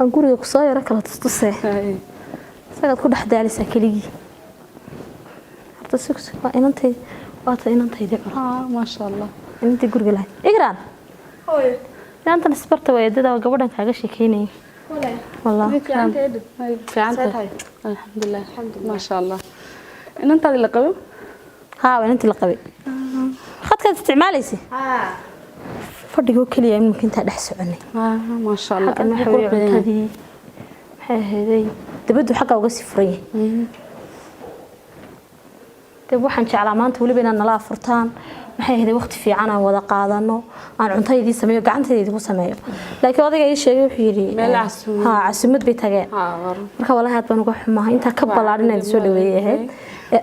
aan guriga ku soo yara kala tustusay sagad ku dhaxdaalisa kaliigi horta suuq waa inantay ما شاء الله intii guriga lahayd igraan hooy inantan isbarta weedada gabadhan kaaga sheekeynay والله في عندك الحمد لله ما شاء الله ان انت اللي قبل ها وانت اللي قبل خدك استعماليسي fadhigo kaliya mumkin ta dhax soconay ما شاء الله انا حويتدي هذي dabadu xaqa uga sifray waxaan jeclaa maanta waliba inaan nala furtaan maxay ahayd waqti fiican aan wada qaadano aan cuntadeedii sameeyo gacanteedii ku sameeyo laakiin odayga ay sheegay wuxuu yiri casuumad bay tageen marka walahi aad baan uga xumahay inta ka balaarinay soo dhaweeyay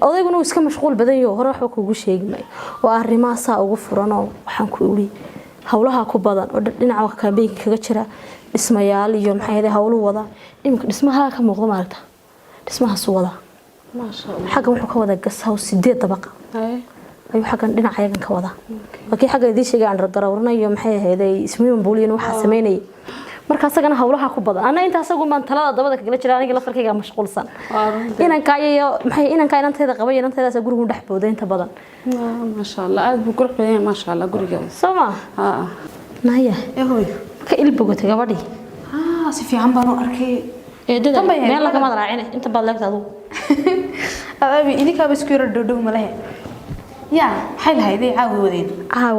odayguna uu iska mashquul badan yahay hore waxba kuugu sheegmay oo arrimaha saa ugu furan oo waxaan ku uli hawlaha ku badan oo dhinaca kaambeyn kaga jira dhismayaal iyo maxay ahayd hawluhu wada imka dhismaha ka muuqdo maaragta dhismaha soo wada ما شاء الله حاجه wuxuu ka wada gasaw 8 dabaqa ayuu xagan dhinaca ayagan ka wada laakiin xaga idii sheegay aan garawranayo maxay ahayd ismiin buuliin waxa sameynay marka asagana hawlaha ku badan ana inta asagu maan talada dabada kaga jira aniga la farkiga mashquulsan inaan kaayayo maxay inaan kaynanteeda qabay inanteedaas gurigu dhax booday inta badan ما شاء الله aad buu qurux badan ما شاء الله guriga sama naya hooy ka ilbogotay gabadhi si fiican baan u arkay eedada meel laga madraacin inta baad leegtadu abi idinka bas ku yar dhow malaha ya maxay lahaydey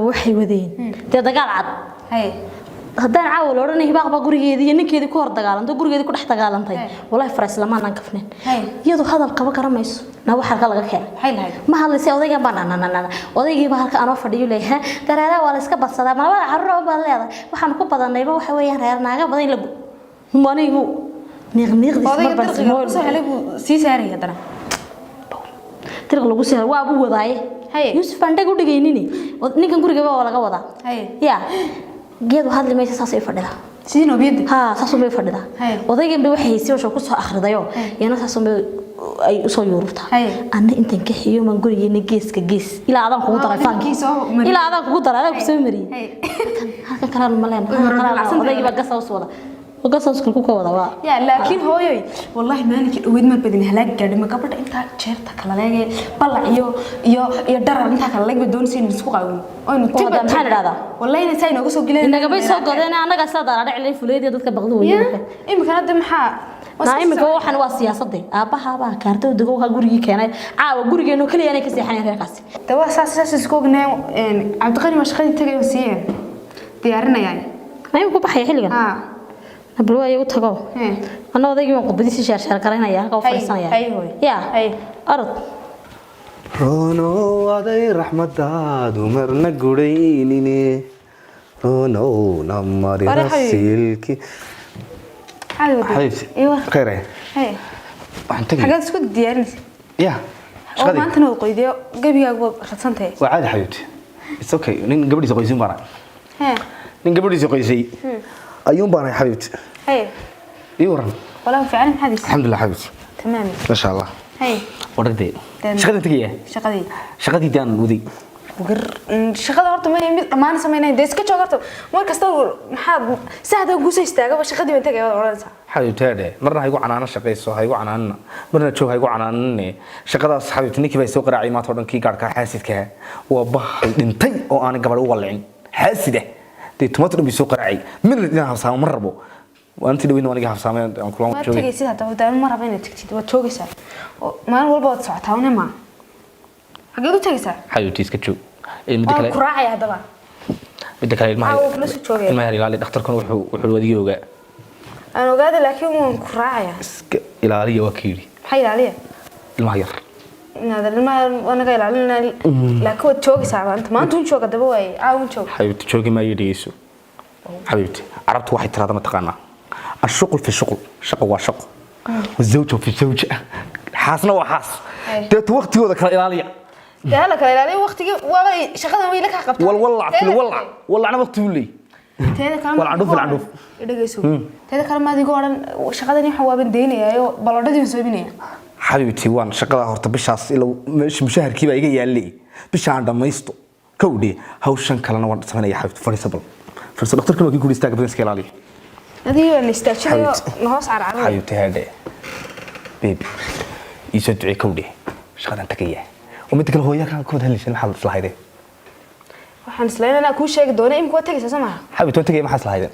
waxay wadeen dagaal cad haddaan caawa la oranay hibaaq baa gurigeedii iyo ninkeedii ku hor dagaalantay gurigeedii ku dhex dagaalantay wallahi faras lamaan aan kafneen iyadu hadal qaba karamayso na waxa laga keenay ma hadlaysay odayga baan odaygii baa halka aan fadhiyo leeyahay daraada waa la iska badsadaa ma wada carruur baa leedahay waxaan ku badanayba waxa weeyaan reer naaga badan la manigu niqniqdiis ma soo helay si saaraya dana tirq lagu soo waa abu wadaaye Yusuf aan dhagu dhigaynini ninkan guriga waa laga wadaa ya geedu hadli maysa saas ay fadhida sidii biyad ha saas bay fadhida odaygan bay waxay si ku soo akhridayo yana saas ay soo yurubta anna intan ka xiyo man gurigeena geeska gees ilaa adan kugu daray faankiisa ilaa adan kugu daray ku soo mariyay halka kala ma leena odayga baa gasaw soo wada وقصص كل كوكا وضع يا لكن هوي والله مالك وين ما بدنا هلاك قاعد ما قبل انت شيرتك كلا لاقي طلع يو درر انت كلا لاقي بدون سين نسوق قاوي انه تبع محل هذا والله انا ساي نوغو سو غلين انك بي سو قدنا انا سا دارا علي فليدي dadka baqdo weeyay imika hada maxaa naimika waxan waa siyaasadii aabaha baa kaarto dago ka gurigi keenay caawa gurigeeno kaliya inay ka seexanay reerkaasi tawa saas isku ognaa Cabdiqani ma shaqadii tagay siiyeen diyaarinayay naimku baxay xilligan abro ay u tago ana odaygi waan qubadiisi shaar karaynaya halka u fariisanaya ya arad rono aday rahmadaadu marna gureynine rono namari rasilki حبيبتي ايوه خير هي waxaan tagay xagaad isku diyaarinaysa ya shaqadii maanta noo qoydiyo gabigaagu radsantahay waa caadi xabibti it's okay nin gabadhiisa qoysin bana nin gabadhiisa qoysay ayuun bana xabibti يورن والله فعلا حديث الحمد لله حبيبتي تمام ما شاء الله ورقدي شقدي دان ودي shaqada horta ma yimid dhamaan sameynay deeska joogto mar kasta maxaad saada guusay istaagaba shaqadii inta ka oranaysa xabibtaade marna haygu canaana shaqeyso haygu canaana marna joog haygu canaanne shaqadaas xabibti ninkii bay soo qaraacay maanta dhan kii gaarka xaasidka waa bahal dhintay oo aan gabadh u walcin xaaside tomato dhan bi soo qaraacay min la habsaamo mar rabo وأنت دوين وأنا جاهز سامي أنا كلام ما تيجي سيدا تبغى مرة بين تكتيد وتشوكي سا ما نقول بعض ساعة هون ما حقيقة تيجي سا حيوتي سكتشو المدكلا كراعي هذا بقى المدكلا الماء أو فلوس تشوكي الماء اللي دكتور كانوا وحلو ودي يوجا أنا قاعد لكن مو كراعي إلى علي وكيلي حي عليه الماير هذا الماء وأنا قايل علينا لكن تشوكي سا أنت ما أنتون شوكة دبوي عاون شوك حيوتي تشوكي ما يديسو حبيبتي عرفت واحد ترى ما تقنا الشغل في الشغل شقة وشقة والزوجة في الزوجة حاسنا وحاس تيت وقتي وذاك الإيرانية ده لك الإيرانية وقتي ولا شغلة ويلك حقبت والله أنا وقتي ولي تهذا كلام والعنوف يدقيسو تهذا كلام ما ديقو أنا شغلة نيح وابن ديني أيوة بلادي مسويني حبيبتي وان شغلة هرت بشاس إلو مش مشاهر كيبا يجي ياللي بشان دم يستو كودي هاوشان كلنا وان سمعنا يا حبيبتي فريسبل فريسبل دكتور كانوا يقول يستاق بدنس كلالي هذه نستأشر نهاس عرعنا حبيبتي هذا بيبي يسدعي كودي شغلان تكيه ومتك الهوية كان كود هاللي شنو حل صلاحيده waxaan isleeyahay inaan ku sheegi doono imka waa tagaysaa Soomaa حبيبتي تكيه ما حل صلاحيده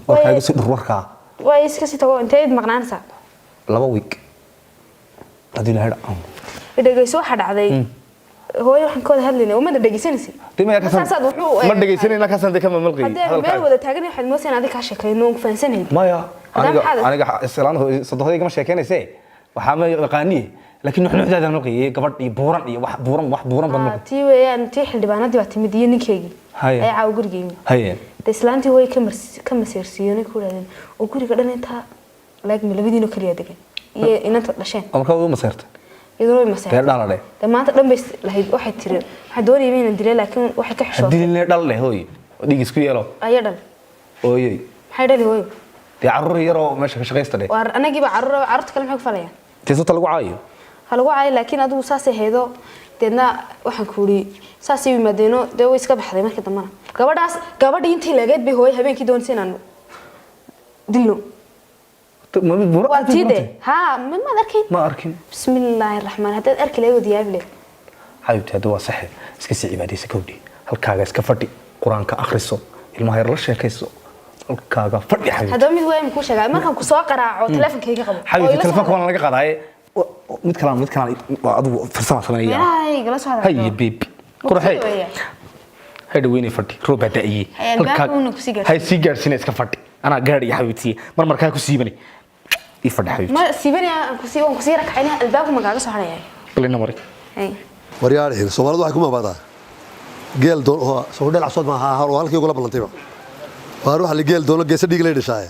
وكاga soo dhurwarka way iska sii tago inteed maqnaanaysaa 2 week hadii la hada dhageyso waxa dhacday hooyo waxaan kooda hadlaynay uma dhageysanaysi dima ka san ma dhageysanayna ka san de kama malqi hadal wada taagan waxaad mooseen adiga ka sheekayno oo fahansanay maya aniga islaan sadaqadii kama sheekeynayse waxa ma yaqaani laakiin nuxnu xadaada malqi gabadh iyo buuran iyo wax buuran bad malqi tii weeyaan tii xildhibaanadii waa timid iyo ninkeegi ay caaw gurigeeyay haye islaantii way ka maseersiiyeen ku raadin oo guriga dhan inta laag milabadiino kaliya degan iyo inanta dhasheen marka uu maseertay idoo way maseertay beer dhalade maanta dhan bay lahayd waxay tireen waxa doonayay inaan dilay laakiin waxay ka xishootay hadii la dhal leh hooy dhig isku yeelo ayaa dhal hooyay maxay dhali hooy tii carruur yaro meesha ka shaqeystay war anagiiba carruurta kale maxay ku falayaan tiisata lagu caayo halagu caayo laakiin adigu saas ay haydo deedna waxaan ku uri saas ay yimaadeen oo way iska baxday markii dambana gabadhii intii lageed bay hooy habeenkii doonayeen inaan dilno ما بورا واتيده ها ما أركين ما أركين بسم الله الرحمن هذا أركي لا يودي يابله حبيبتي هذا هو صحيح اسكسي عبادي سكودي هل كاغا اسكفدي قرآن كأخرسو المهير لا شيكيسو هل كاغا فدي حبيبتي هذا ميد وين كوش جاي ما كان كسوق قراءة تلفون كيجي قبل حبيبتي تلفونك وانا لقى قضاي مد كلام أدو فرسمة ثمانية هاي جلس هذا هاي بيبي قرحي هذا ويني فدي روبا دقيقة هاي سيجار سينة اسكفدي أنا قاري يا حبيبتي مرة كاكو سيبني يفرد حبيبتي ما سيبني كسيرك عينها الباب وما قاعد صحراء يعني قلنا مري اي waryaareen Soomaalidu waxay kuma baada geel doon oo soo dhal cusub ma aha halkii ugu balantay waa ruux la geel doon geesa dhig leedahay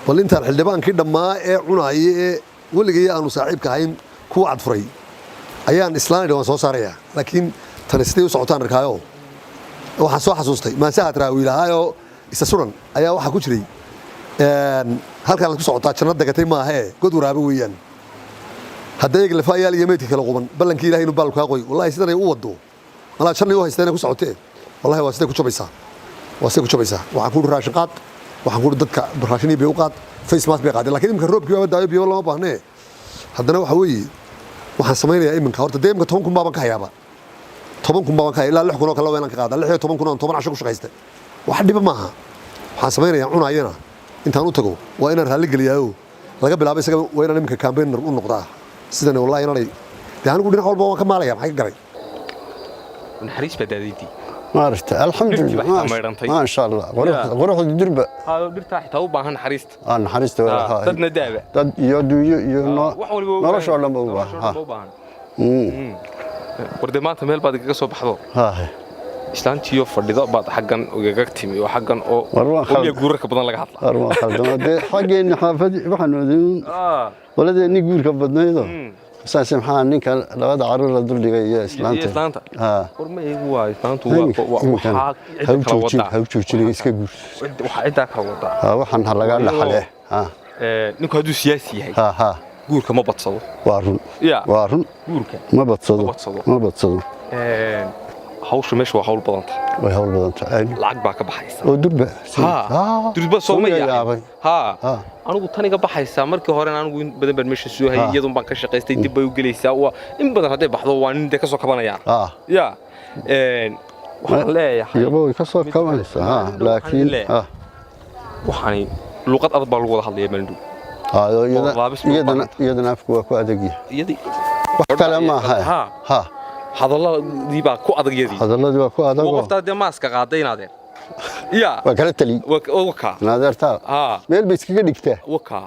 bal inta xildhibaankii dhamaa ee cunayay ee waligii aanu saaxiibka ahayn ku cad furay ayaan islaanay waan soo saaraya laakiin tan sidii u socotaan arkaayo waxaan soo xasuustay ma saad raawiilaayo isa suran ayaa waxa ku jiray halka la ku socotaa jannada gatay ma aha god waraabo weeyaan hadday la faayaal yemeedka kala quban balankii ilaahay inuu baalku qoy wallahi sidan ay u wado mala jannada oo haysteen ku socotee wallahi waa sidee ku jabaysaa waxaan ku raashin qaad waxaan ku dadka raashini bay u qaad face mask bay qaad laakiin imka roobkii waa daayo biyo lama baahnee haddana waxa weeye waxaan sameeyay iminka horta deemka 10 kun baaban ka hayaaba 10 kun baaban ka ilaa 6 kun oo kala weelan ka qaada 16 kun oo 10 casho ku shaqaystay wax dhib ma aha waxaan sameeyaa cunayana intaan u tago waa inaan raali geliyo laga bilaabo isaga waa inaan iminka campaigner u noqdaa sidana wallahi inay daan ugu dhinac walba waan ka maalaya maxay garay نحريس بداديتي ما عرفت الحمد لله ما شاء الله غروح الدربه ها برتاح تو باهن حريست انا حريست ددنا دابه دد يودو نورش ولا ما ورد ما تميل بعد كا سو بخدو ها islaantiyo fadhido baad xaqan ugaga timi oo xaqan oo iyo guurka badan laga hadla arwa khaldamade xaqeen xaafadi waxaan wadin waladeeni guurka badnaydo ساسم حان نينك لبد عرور دردغا iyo islaanta ha hormaygu waa islaantu waa hawjuujin iska guur waxa inta ka wada ha waxan laga dhaxale ha ninku haduu siyaasi yahay ha guurka ma badsado waa run guurka ma badsado hawshu meesha waa hawl badanta way hawl badanta lacag baa ka baxaysa oo durba durba Soomaaliya ha anigu taniga baxaysa markii hore anigu badan baan meesha soo hayay iyadoo baan ka shaqaystay dib bay u galaysaa waa in badan haday baxdo waa nin ka soo kabanaya ya waxaan leeyahay yabo ka soo kabanaysa laakiin waxaan luqad adag baa lagu wada hadlayaa malindu iyadana afku waa ku adagyahay iyadii wax kale ma aha hadalladii baa ku adag yadii hadalladii waa ku adag qofta de maaska qaadaynaadeen ya waa kala tali waka naadeerta meel bay iskaga dhigtaa waka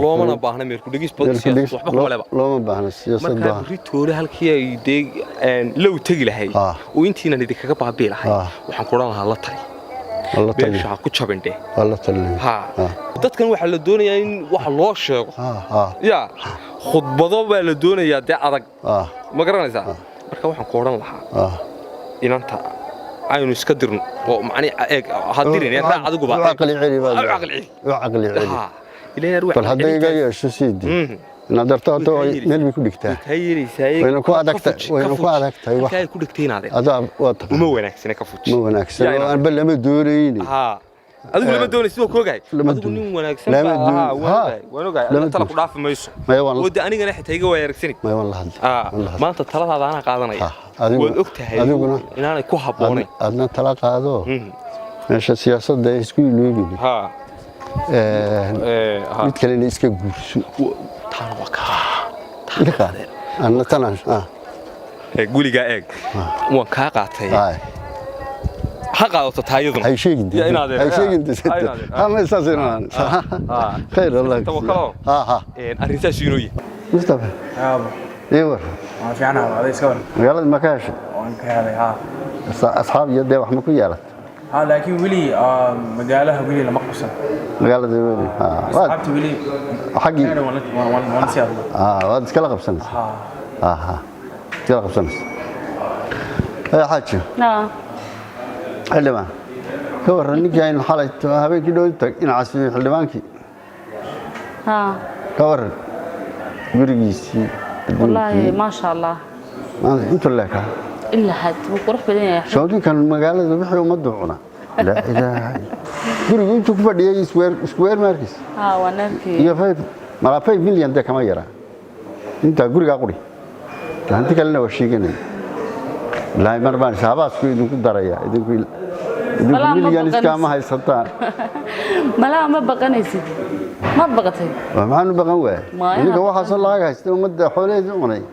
loomana baahna meel ku dhigis badsiis waxba kuma leba looma baahna siyaasad baa marka ritoore halkii ay deeg low tagi lahayd oo intiina idin kaga baabi lahayd waxaan ku oran lahaa la tali beesha ku jabinde wala tali ha dadkan waxa la doonayaa in wax loo sheego ya khudbado baa la doonayaa de adag ma garanaysaa marka waxaan ku oran lahaa inanta aynu iska dirno oo macni eeg hadirin yaa adigu baa aqli cili ilaa ruux bal haday iga yeesho siidi nadarto meel ku dhigtaa wayna ku adagtay wax ay ku dhigteenaade adaa waa uma wanaagsan ka fuji ma wanaagsan aan bal lama doonayni adigu lama doonaysid oo koogahay lama adigu nin doonin. wanaagsan Lama baa doonin. ahaa waan ogahay Lama tala doonin. ku dhaafi mayso Maya waan wada anigana xitaa iga waayaragsanay maya waan la hadlay waan la hadlay. maanta taladaada ana qaadanaya adigu- waad ogtahay adiguna inaanay ku habboonayn adna tala qaado meesha siyaasadda ay isku iloobin ha mid kalena iska guurso taan waa ka anna tanan guligaa eeg waan kaa qaatay ha qaadato taayaduna hay sheegin Ya inaad hay sheegin ama saasina khayr allah tawakalo arrintaas inuu yahay mustafa eewar ما في عنها هذا يسكون magaalada ma ka heshay وانك هذا ها asxaab iyo dee wax ma ku yeelat ها لكن ولي مقالها ولي لما قصر magaalada weli أصحابتي ولي xaggii أنا وأنا سياد waad iskala qabsanaysaa ها iskala qabsanaysaa xaaji xildhibaan ka warran ninkii aynu xalay habeenkii dhow tag dhinacaas xildhibaankii ka warran gurigiisii والله ما شاء الله intu leekaa إلا حد وقرح بدين يا حبيبي shootinkan magaalada wixii ummaddu cuna laa ilaaha gurigu intuu ku fadhiyay square markis ونركي iyo 5 milyan de kama yara inta guriga quri hanti kalena waa sheeganay ilaahay mar baan shaabaasku idinku daraya idinku milyan iskama haysataan ملا ما بقنيسي ما بقتي maxaan u baqan waay Ma ninka waxa soo laga haystay ummadda xoolaheeda cunay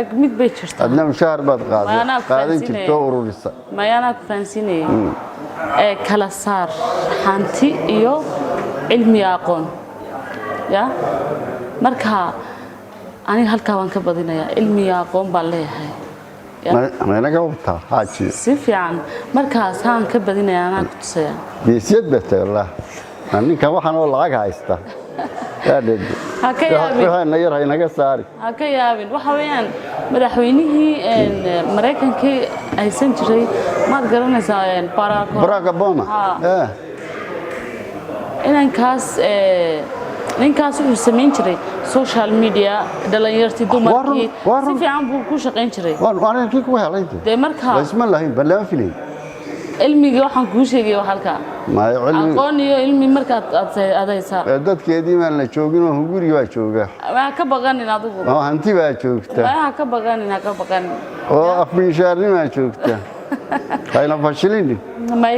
أكمل بيت شرطة adna mushaar baad Ma anaa qaadan fahansinaya. jirto ururisa ما أنا كفانسيني كلا صار حنتي إيو علمي أقون يا مركها أنا هالكوان كبدينا يا علمي أقون بالله هاي ma inaga wabtaa xaaji سيفيان مركها سان كبدينا أنا كنت سيا geesiyad bata wallah ninka waxaan oo lacag haysta هكيا waxaan yar inaga saari هكا يابين وحويان مدحوينيه مريكانكي aysan jiray maad garanaysaa barack obama ninkaas wuxuu samayn jiray social media dhalinyartii dumarkii si fiican buu ku shaqayn jiray waan kii ku helay dee markaa isma lahayn balama filay cilmigii waxaan kuu sheegay halkaa ma cilmi aqoon iyo cilmi markaad adaysaa dadkeedii maan la joogin oo guriga waa jooga waa ka baqanin adigu oo hanti baa joogta waa ka baqanin oo afbiishaarnima joogta ayna fashilin may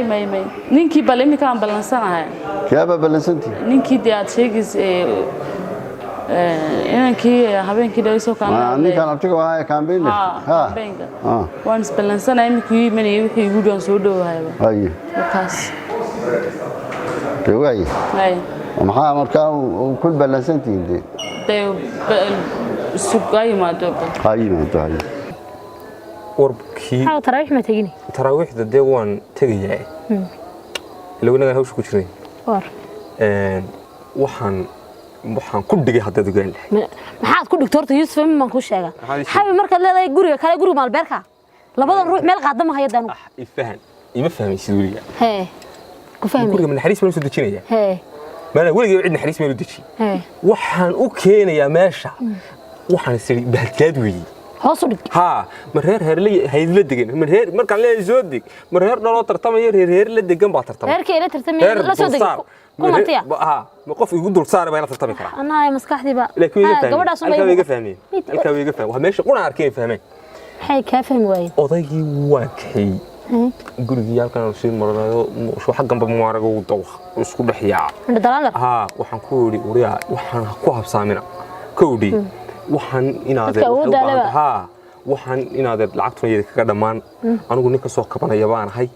ninkii bal imika aan balansanahay kaaba balansanti ninkii dee aad sheegaysay inankii habeenkii dhaweyso ninkan abtiga waa campaign waan isbalansanay imikuu imanayay wixii igu dhowan soo dhowahayba haye kaas waaye maxaa markaa ku balansantihiin dee sugaa yimaado haye warkii taraawiix ma tegini taraawiixda dee waan tegayaa ilownaga hawsha ku jiray waxaan ku dhigay haddaad ogaan lahayd maxaad ku dhigto horta yuusuf imaan kuu sheega xabi markaad leedahay guriga kale guriga maalbeerka labadan ruux meel qaadama hayadaan ifahan ima fahmaysid weliga hee ku fahmay guriga naxariis ma soo dejinaya hee maana weliga cid naxariis ma deji hee waxaan u keenayaa meesha waxaan siri bahadkaad weeyii hoos u dhig ها مرهر هرلي هيدلا دغن مرهر markaan leeyahay soo dig marhar dhalo tartamay reer la degan baa tartamay reerkii la tartamay la soo dig kuma tiya ha ma qof igu dul saaray baa la tartami karaa ana maskaxdii ba gabadhaas ma iga fahmeen halka way iga fahmeen waxa meesha quna arkay fahmeen hay ka fahmi waayay odaygii waa kay gurigii halkan soo maranayo soo xaqanba muwaaraga uu dawq isku dhaxyaa ha waxaan ku yiri wariya waxaan ku habsaamina koodi waxaan inaad waxaan inaad lacagtooyada kaga dhamaan anigu ninka soo kabanaya baan ahay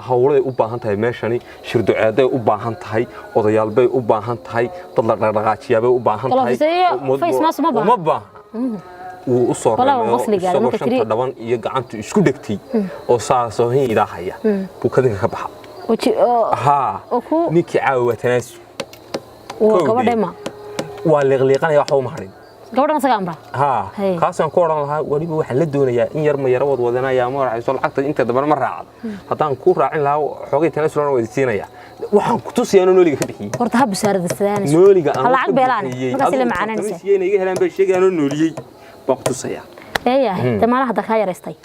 hawlay u baahan tahay meeshani shirduceeday u baahan tahay odayaal bay u baahan tahay dad la dhaqaajiyaa bay u baahan tahay ma baahna uu u soo reebo shanta dhaban iyo gacantu isku dhegtay oo saasoo hin idaahaya buu kadinka ka baxa ninkii caawa tanaasu waa liiqliiqanaya waxba uma harin gabadhan sagaan ba kaasaan ku oran lahaa waliba waxaan la doonayaa in yar ma yara wad wadanaya ma raacayso lacagta inta dambe ma raacdo haddaan ku raacin lahaa xoogay tanaasulana wada siinaya waxaan ku tusiyaa nooliga ka bixiyay horta hab saarada sidaan nooliga lacag beelaan markaas la macaanaysa iga helaan bay sheegaan nooliyay baa ku tusaya eeyahay damaanaha dadka yareystay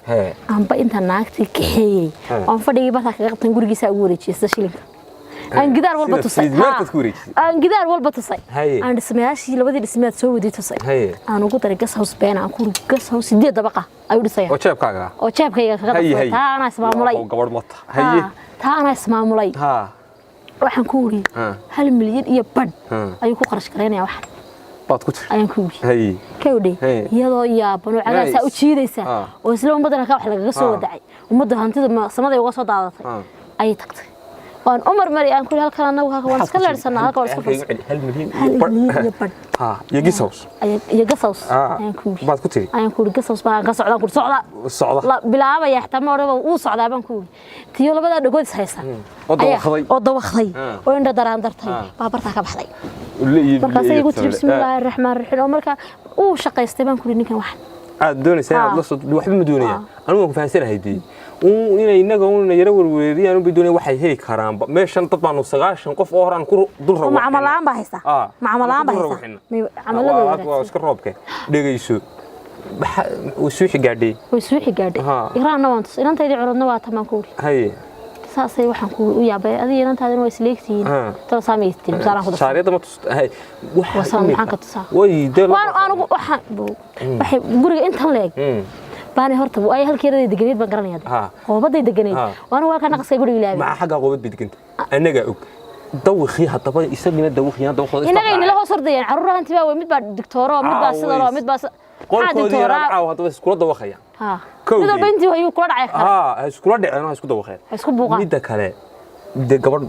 aanba inta naagtii kaxeeyay aan fadhigii bata kaga qabtan gurigiisa ugu wareejiyay shilinka aan gidaar walba tusay aan gidaar walba tusay aan dhismayaashii labadii dhismaad soo wadii tusay aan ugu daray gas house been aan ku gas house 8 dabaqa ay u dhisay oo jeebkaaga kaga dabtay taa ana ismaamulay oo gabadh mata haye taa ana ismaamulay waxaan ku wuri 1 milyan iyo badh ayuu ku qarash gareynaya wax baad ku tir ayaan ku wuri hay kawdhe iyadoo yaabano cagaasa u jiidaysa oo isla ummadana ka wax laga soo wadacay ummadda hantida samada uga soo daadatay ay tagtay وان عمر مري ان كل هالكلام انا وهاك وان سكلر سنه هاك وان سكلر هل مليون يا قصص يا قصص بعد كنتي ايان كوري قصص بaan ka socda socda la bilaabaya xataa oraba uu socdaa baan ku tiyo labada dhagood haysan oo dawaqday oo indha daraan dartay baabarta ka baxday markaas ay igu tiri bismillaahir rahmaanir rahiim oo marka uu shaqaystay baan ku ninkan wax aad doonaysaa aad la soo waxba ma doonaya anigu ku fahansanahay inay inaga una yara warweeriyaan u bidoonay waxay heli karaan meeshan dad baan 9 qof oo horaan ku dul rabo macamalaan baa haysta macamalaan baa haysta camaladooda waa iska roobka dhageyso wasuuxi gaadhay iraanna waan tus inantaydii curadna waa tamaan ku haye saasay waxaan ku u yaabay adiga inantaadina waa isleegtiin tala saameystiin misalan ku shaariyada ma tus waxaan ka tusaa way anigu waxaan guriga intan leeg baani horta ay halkeeday deganeed baan garanayaa qoobaday deganeed waan waa ka naqsay guriga ilaahay ma xaga qoobad bidganta anaga og dawqi hadaba isagina dawqiyaan dawqada inaga in la hoos ordayaan caruurahantii baa mid baa digtooro mid baa sidoo mid baa qolkoodii raaca hadaba isku dawqaya mid walba intii way ku dhacay kara isku dhacayna isku dawqeen isku buuqaan mid kale de gabadh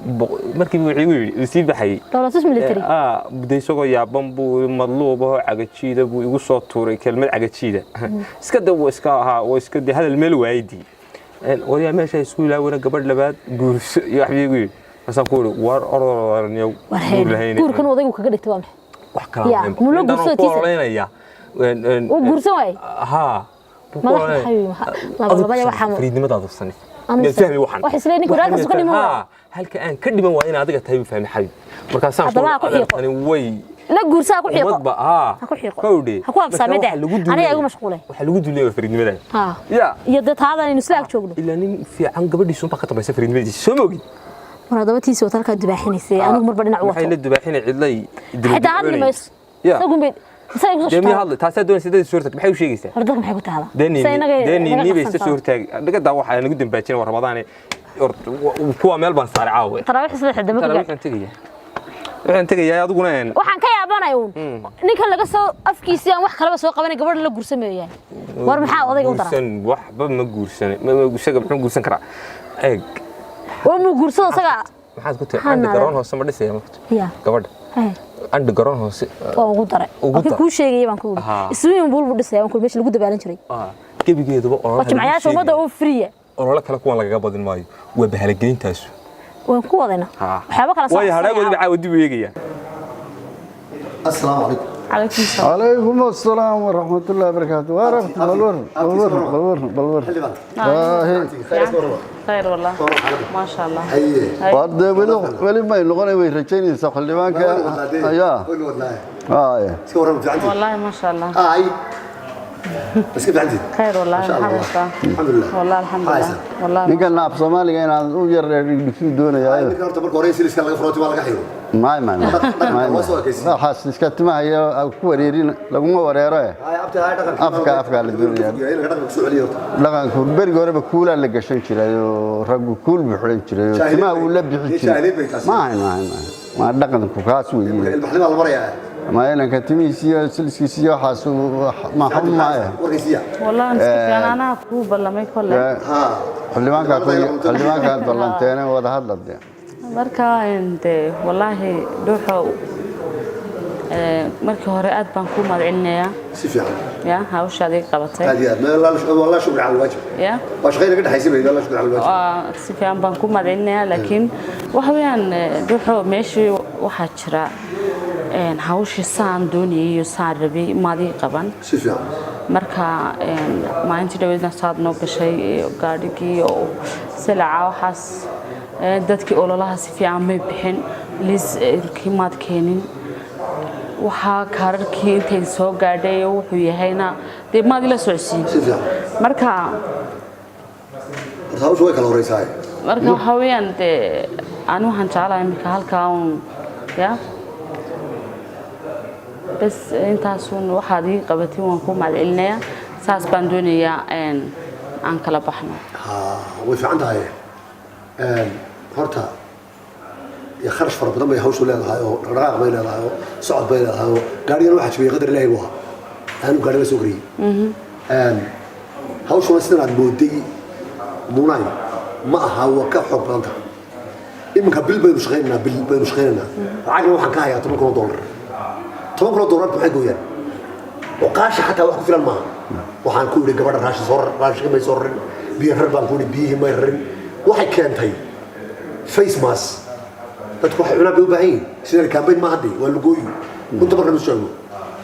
markii wixii sii baxay dawladda military buday isagoo yaaban buu madluubo cagajiida buu igu soo tuuray kelmad cagajiida iska dawo iska aha oo iska de hadal meel waaydi wariya meesha isku ilaawina gabadh labaad guurso iyo wax igu yiri asaan ku war ororniyo guurkan odaygu kaga dhigtay waa wax kala ma loo guursotiisa oo guursan way labada waxa fariidnimadaadu sanay فهمي وحن وحسليني كورالك سو كديمو halka aan ka dhiman waa in adiga tahay fahmi xabib marka saan ani way la guursaa ku xiiqo ku xiiqo kowdii ha ku absaamada aniga igu mashquulay waxa lagu duulay fariidnimada ya iyo dadaadan inuu islaag joogno ilaa nin fiican gabadhiisu ka tabaysa fariidnimadiisa soo moogid waradabatiisa watalka dibaaxinaysay anigu marba dhinac wato waxay la dibaaxinay cidlay xitaa hadli mays sagu mid دمي هذا تاسع دون سيدة صورتك بحيو شيء جيسه. هردك محيو تعالى. دني نيبي صورتك دقة دعوة حنا نقدم باتشين ورمضان وكوا ملبن صار عاوي. ترى وحش صدق دمك. ترى وحن تجيه. وحن تجيه يا دقونين. وحن كيا بنا يوم. نيكل لقى سو أفكيسيان وح خلاص سو قبنا قبل لا جرسم يعني. ورمحا وضيق وترى. جرسن وح ما جرسن ما جرسن قبل جرسن كرا. إيه. ومو جرسن صقع. ما حد قلت عند قرون هو سمر لسه يا مكت. يا. قبل. عند قرون هو ugu daray ku sheegay baan ku iswiin bulbu dhisay baan ku meesha lagu dabaalan jiray gebigeeduba oo jimcayaasha umada oo free oo la kala kuwan laga badin maayo waa bahalageyntaas waan ku wadayna waxyaabo kala way haraagooda caawdi buu eegaya السلام عليكم. عليكم السلام. عليكم السلام ورحمة الله وبركاته. ورحمة بالور. خير والله. ما شاء الله. ورد ولي ما يلقون ويرجعني يسخن لي مانك. يا. والله ما شاء الله. بس كيف عندي؟ خير والله الحمد لله. والله الحمد لله. والله. نقول ناب صومالي أنا وير في دون يا. كان تبر كوريسي اللي كان غفروتي ولا قحيو. ما حاسس كنت ما هي كوريرين لو ما وريره. أفكا للدنيا. لكن كبر جوري بكولا اللي قشن كذا رجل كول بحرين كذا ما ولا بحرين ما دقن كوكاسوي. البحرين على المريا. ما أنا كتميسيا سلسيسيا حاسو ما حب معه. والله أنا أكوب ولا ما يكون له. خلي ما كان بلانتين وده هذا ده. marka inta wallahi dhuuxo markii hore aad baan ku madcilinaya si fiican ya hawshaadii qabatay والله شكرا على الواجب ya واش غير قد حيسبي والله شكرا على الواجب si fiican baan ku madcilinaya laakiin waxa weeyaan dhuuxo meeshii waxa jira hawshii saan doonayay saan rabay maadii qaban si fiican marka maalintii dhaweydna saad noo gashay gaadhigii oo silaaca waxaas dadkii ololaha si fiican ma bixin liis kiimaad keenin waxa kaararkii intay soo gaadhay wuxuu yahayna dee maad ila socodsiin si fiican marka hawshu way kala horeysaa waxa weeyaan dee aan waxaan jeclahay iminka halkaa uun ya bas intaasun waxaad ii qabatiin waan ku mahadcelinayaa saas baan doonayaa aan kala baxno way fiican tahay horta يا خرج فرق بدم يهوش ولا هذا رقاق بين هذا صعد بين هذا قاري أنا واحد شوي قدر الله يبوها أنا قاري بسوقري هوش ولا عند بودي مناي ما هو كحب بنته إما قبل بينشغلنا بينشغلنا عادي واحد كايا $8 $8 بحقه يعني وقاش حتى واحد في الماء وحن كل قبل راش صور راش ما يصور بيهرب بنقول بيه ما يهرب واحد كان تاي فيس ماس dadku waxay cunaa bay u baahan yihiin sida campaign ma hadii waa lugooy inta marna sheego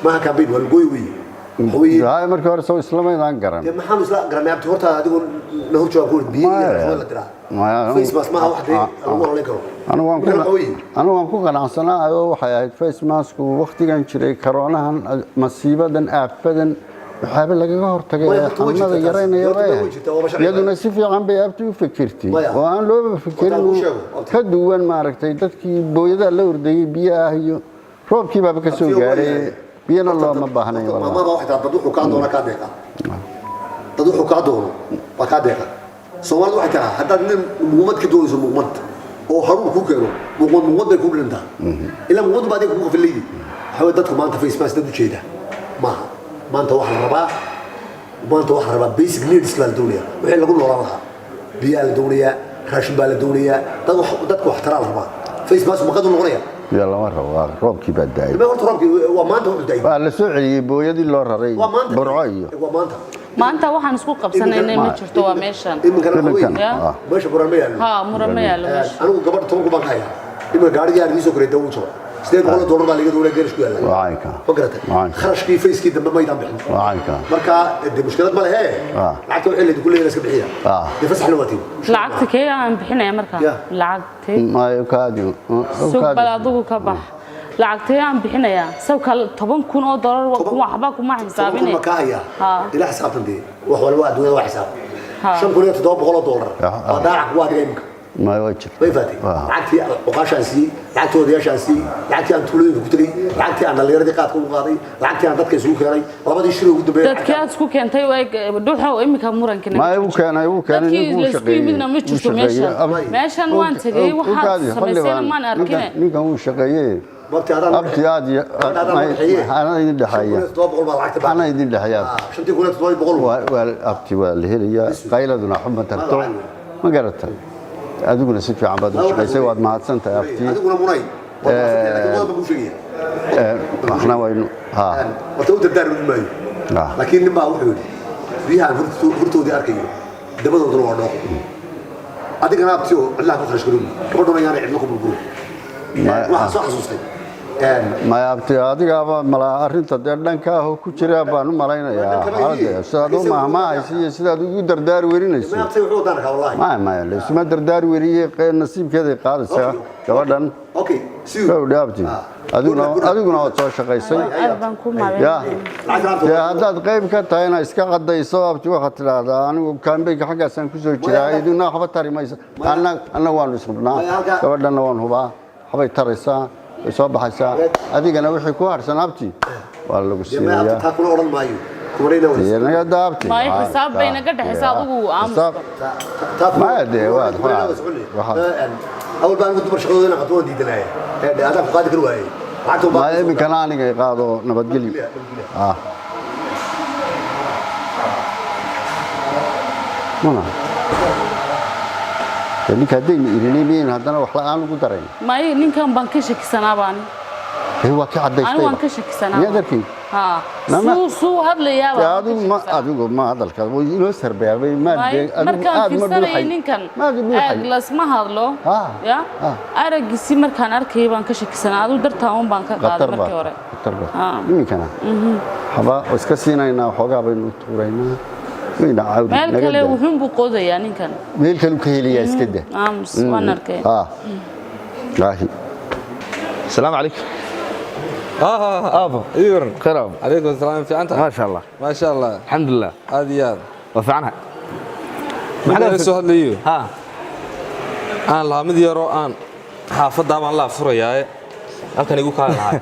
ma campaign waa lugooy weey yaa marka hore soo islaamaydaan garan ma xaanu isla garanay abti horta adigu la hor joogo biyo la diraa face mask ma waxa lagu oran karo anu waan ku qanacsanaa oo waxay ahayd face mask waqtigan jiray corona masiibadan aafadan waxaaba lagaga hortagay xanuunada yareynaya iyaduna si fiican bay abti u fikirtay oo aan loo fikirin ka duwan maaragtay dadkii booyada la ordayay biyaha iyo roobkii baa ka soo gaaray biyana looma baahnayn wallahi ma waxa dad wuxuu ka doona ka deeqa dad wuxuu ka doona waa ka deeqa Soomaalidu waxay tahay haddaad nin muumad ka doonayso muumad oo haruun ku keeno muumad bay ku dhintaa ilaa muumad baad ku qafilay waxa dadku maanta face mask dad u jeeda maaha maanta waxa la rabaa basic needs la doonaya wixii lagu noolaan lahaa biyaha la doonaya raashin baa la doonaya dadku wax taraa la rabaa face mask ma qadu noqonaya يا الله مرة روبكي بداية ما قلت روبكي وما أنت بداية ولا سعي بويدي اللي رأي برعي ما أنت واحد نسقط قبسنا إني ما شفتوا ماشان ماشي مرمية ها مرمية أنا قبل تومكو بقايا إما قاعد يعرف يسوق ريده وشوا سيد والله دور بالي كده ولا جرش كده وعيك فكرته خرج كيف فيس كده ما يدام بحنا وعيك مركا دي مشكلة ما لها لعقت اللي كل الناس كبحية دي فسح لواتي لعقت كي عم بحنا يا مركا لعقت ما يكادي سوق بلادو كبح لعقت عم بحنا يا سوق طبعا كون $1 وكون حباك وما حسابيني مكايا إلى حساب تندي وهو الواد ولا حساب شن كل $200 وداعك واد جيمك ما يوجد ما يفاتي لعقتي وقاش أنسي لعقتي ودياش أنسي لعقتي أن تولين كتري لعقتي أن اللي يردي قاتكم قاضي لعقتي أن دتك سوق هاي لما تشتري قد بيع دتك سوق كان تي دوحة وإمك مورن كنا ما يمكن يمكن شقي مش ماشان وانت جاي وحد سمسين ما نركنه نيجا هو شقيه أبتي هذه أنا يدي حياة أنا يدي حياة عشان تقول تطلع بقول أبتي والهي قايلة دون حب ترتو ما قررت أدوكنا سيف عم بدو شيء سوى مع سنة أبتي أدوكنا مناي لكن ما بقول شيء إحنا وين ها وتود الدار من الماي لكن لما أقول فيها فرتو دي أركيه دبنا ضروري ورنا أديك أنا أبتيو الله تخرج كلهم كبرنا يعني عندكم بالقول ما صح صوصي ما أبتي هذه أبا ملا أرنت دارنا كاه كشري أبا نملاينا يا هذا سادو ما يصير سادو يقدر دار ورينا يصير ما أبتي وحود أنا والله ما ليش ما دار وريه نصيب كذا قال سا كودن أوكي سيو كود أبتي أدوكنا وتصور شقيسي يا هذا قيب كتاينا إسكا قد يسوى أبتي وقت هذا أنا كان بيك حاجة سنكسر جرا يدونا حبة تاري ما يس أنا وان سبنا كودن وان هو حبة تاريسا يصاب حسا أديك أنا وحي كوار سنابتي والله قصير يا تاكل أوران مايو كورينا ولا أنا قدابتي ما يحساب بينك قد حسابه عام ما أدري واحد أول بان كنت برشقوا هنا قطوة دي دناية هذا فقاد كروي ما يبي كناني قاعدوا نبتقلي منا يعني كدين إيراني مين هذا وحلا أنا قدرين ما ينين كان بانكشك سنة باني هو كعدة أنا بانكشك سنة يقدركين سو هذا اللي يا هذا ما أدوق ما هذا الكلام وينوسر بيا ما مركان في سنة ينين كان أجلس ما هذا له يا أرجع سي مركان أركي بانكشك سنة هذا درتهم بانك قاعد مركورة مين كنا حبا وسكسينا هنا حاجة بين تورينا وين عاود مال كله وهم بقوده يعني كان مال كله كهيلي اسكده وانركي راهي السلام عليكم ابو ايورن كرم عليكم السلام في انت ما شاء الله ما شاء الله الحمد لله هذه وفعنها maxaa soo hadlayo ها aan la mid yaro aan xaafada baan la furayaa halkan igu ka lahay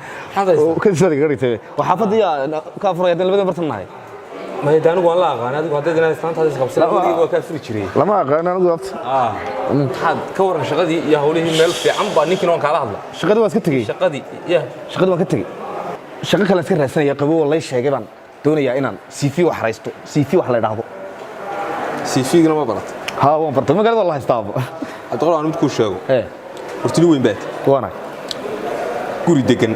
كل سنه قريت وحافظ يا كافر يا لبدا برتناhay ma yidaan waan la aqaan adigu hadda inay islaanta is qabsan adigu waa ka firi jiray lama aqaan anigu waqti maxaad ka waran shaqadii iyo hawlihii meel fiican baa ninkan oo kala hadla shaqadii waa iska tagay shaqadii ya shaqadii waan ka tagay shaqo kale iska raadsanaya qabo walay sheegay baan doonayaa inaan CV wax haysto CV wax la yiraahdo CV-gana ma barat ها waan bartay magaalada la haystaa hadda qolo aan mid ku sheego hortini weyn baad waana guri degan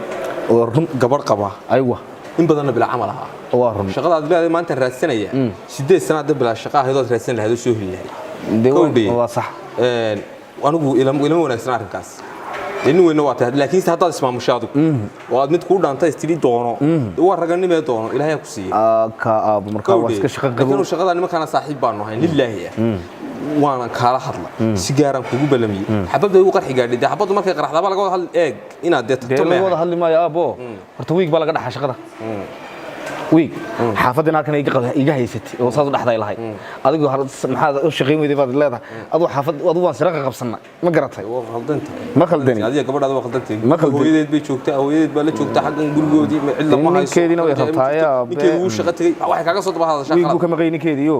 oo run gabar qaba aywa in badan bila amal ah waa run shaqada aad leedahay maanta raadsanaya 8 sano hadda bila shaqo ahayd oo raadsan lahayd soo heliyahay waa sax anigu ilmo wanaagsan arrinkaas in weyna waa tahay laakiin hadda ismaamushaadu oo aad mid ku dhaantay istiri doono waa raganimo doono ilaahay ku siiyay ka aab marka waa iska shaqo qabo inuu shaqada nimanka saaxiib baan nahay lillaahi وانا كالا حدلا سيجاران كوغو بلمي حبابدا ugu qarxi gaadhay xabadu markay qaraxdaba laga wada hal eeg inaad deeto laga wada hadli maayo abo horta wiig baa laga dhaxay shaqada wiig xaafadina halkan iga haysatay oo saas u dhaxday lahay adigu maxaad u shaqeyn weyday baad leedahay adigu xaafad adigu waan siraqa qabsanay ma garatay waa khaldanta ma khaldani adiga gabadhaada waa khaldantay hooyadeed bay joogtaa hooyadeed baa la joogtaa xaggan gurigoodii cid lama hayso ninkeedina way rabtaa yaa ninkeedu uu shaqo tagay waxay kaga soo dabahada shaqada wiigu ka maqay ninkeediyo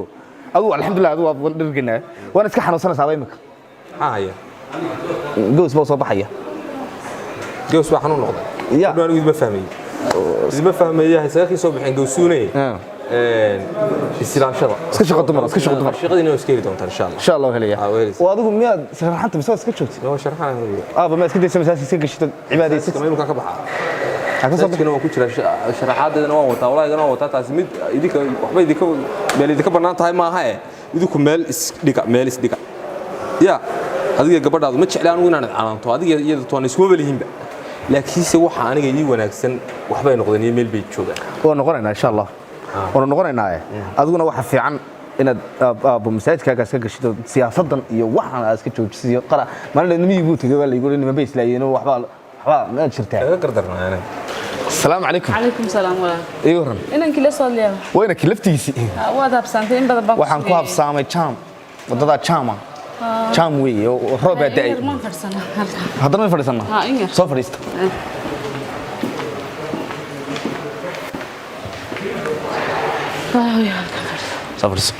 أدو الحمد لله أدو درجنا وأنا أسكح أنا وصلنا ساعة يمك هاي جوز بوصل بحية جوز بحنون نقطة يا أنا أريد بفهمي إذا بفهمي يا ساكي صوب حين جوسوني السلام شرع اسكت شغل تمر اسكت شغل تمر شغل إنه اسكيري دونت إن شاء الله إن شاء الله هليا وأدو مياد سرحانت بس اسكت شوت هو شرحان بما اسكت يسمى ساسي اسكت شت عبادي اسكت ما يمكن كبحة dadkina waa ku jira sharaxaadana waa wata walaagana waa wata taas mid idinka waxba idinka meel idinka banaan tahay ma aha idinku meel isdhiga ya adiga gabadhaadu ma jeclaan inaan calaanto adiga iyada toona isma balihinba laakiin se waxa aniga ii wanaagsan waxba ay noqdeen meel bay joogaan oo noqonaynaa insha Allah oo noqonaynaa adiguna waxa fiican inaad masaajidkaaga iska gashido siyaasadan iyo waxaan aad iska joojisiyo qara maalin nimigu tagay waa la igu nima bay islaayeen waxba ما شرتها قدرنا يعني السلام عليكم عليكم السلام ورحمة ايوه إنك لسه اليوم وينك لفتيسي وهذا بسنتين بدأ بقى waxaan ku habsaamay jam wadada jama jam weey oo roob da'ay ما فرسنا hadana fadhiisana ها إنجر soo fadhiista soo fadhiis